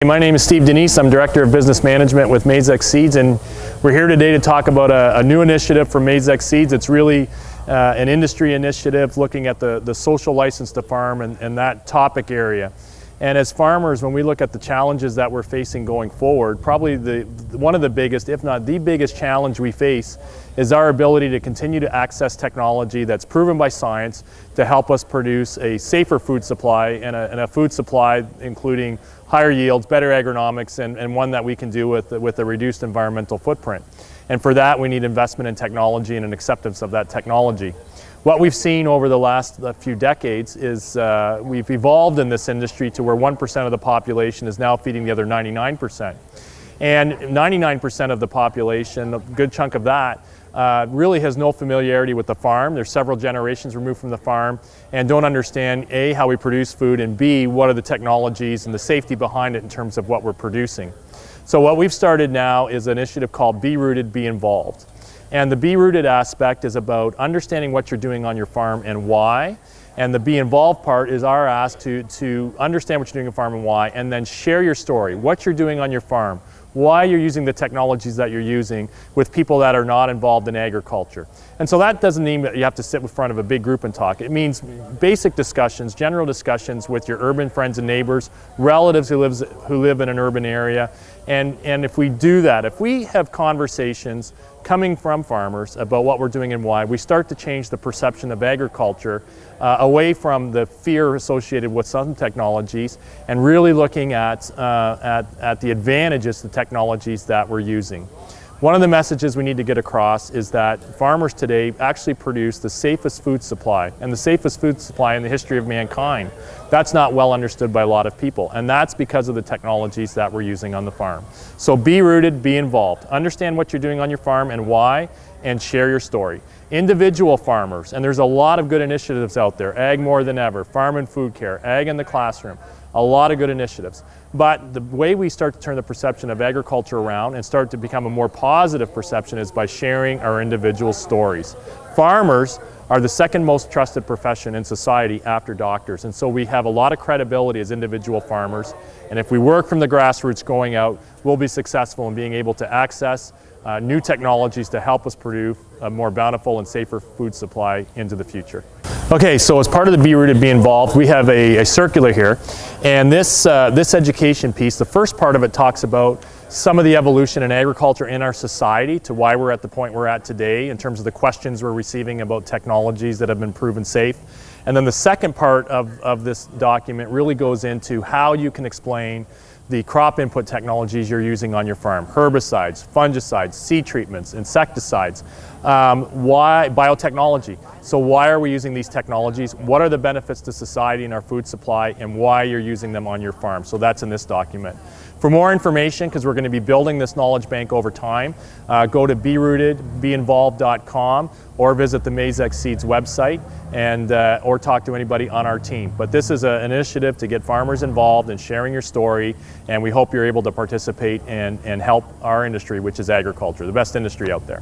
My name is Steve Denise. I'm Director of Business Management with Maizex Seeds, and we're here today to talk about a new initiative from Maizex Seeds. It's really an industry initiative looking at the social license to farm and that topic area. And as farmers, when we look at the challenges that we're facing going forward, probably one of the biggest, if not the biggest challenge we face is our ability to continue to access technology that's proven by science to help us produce a safer food supply and a food supply including higher yields, better agronomics, and one that we can do with a reduced environmental footprint. And for that, we need investment in technology and an acceptance of that technology. What we've seen over the last few decades is we've evolved in this industry to where 1% of the population is now feeding the other 99%. And 99% of the population, a good chunk of that, really has no familiarity with the farm. There's several generations removed from the farm and don't understand A, how we produce food, and B, what are the technologies and the safety behind it in terms of what we're producing. So what we've started now is an initiative called Be Rooted, Be Involved. And the Be Rooted aspect is about understanding what you're doing on your farm and why. And the Be Involved part is our ask to understand what you're doing on your farm and why, and then share your story, what you're doing on your farm, why you're using the technologies that you're using with people that are not involved in agriculture. And so that doesn't mean that you have to sit in front of a big group and talk. It means basic discussions, general discussions with your urban friends and neighbors, relatives who live in an urban area. And if we do that, if we have conversations coming from farmers about what we're doing and why, we start to change the perception of agriculture away from the fear associated with some technologies and really looking at the advantages of the technologies that we're using. One of the messages we need to get across is that farmers today actually produce the safest food supply, and the safest food supply in the history of mankind. That's not well understood by a lot of people, and that's because of the technologies that we're using on the farm. So be rooted, be involved. Understand what you're doing on your farm and why, and share your story. Individual farmers, and there's a lot of good initiatives out there, Ag More Than Ever, Farm and Food Care, Ag in the Classroom, a lot of good initiatives. But the way we start to turn the perception of agriculture around and start to become a more positive perception is by sharing our individual stories. Farmers are the second most trusted profession in society after doctors, and so we have a lot of credibility as individual farmers, and if we work from the grassroots going out, we'll be successful in being able to access new technologies to help us produce a more bountiful and safer food supply into the future. Okay, so as part of the Be Rooted, Be Involved, we have a circular here, and this education piece, the first part of it talks about some of the evolution in agriculture in our society to why we're at the point we're at today in terms of the questions we're receiving about technologies that have been proven safe. And then the second part of this document really goes into how you can explain the crop input technologies you're using on your farm, herbicides, fungicides, seed treatments, insecticides, why biotechnology. So why are we using these technologies? What are the benefits to society and our food supply, and why you're using them on your farm? So that's in this document. For more information, because we're going to be building this knowledge bank over time, go to berootedbeinvolved.com or visit the Maizex Seeds website and or talk to anybody on our team. But this is an initiative to get farmers involved in sharing your story, and we hope you're able to participate and help our industry, which is agriculture, the best industry out there.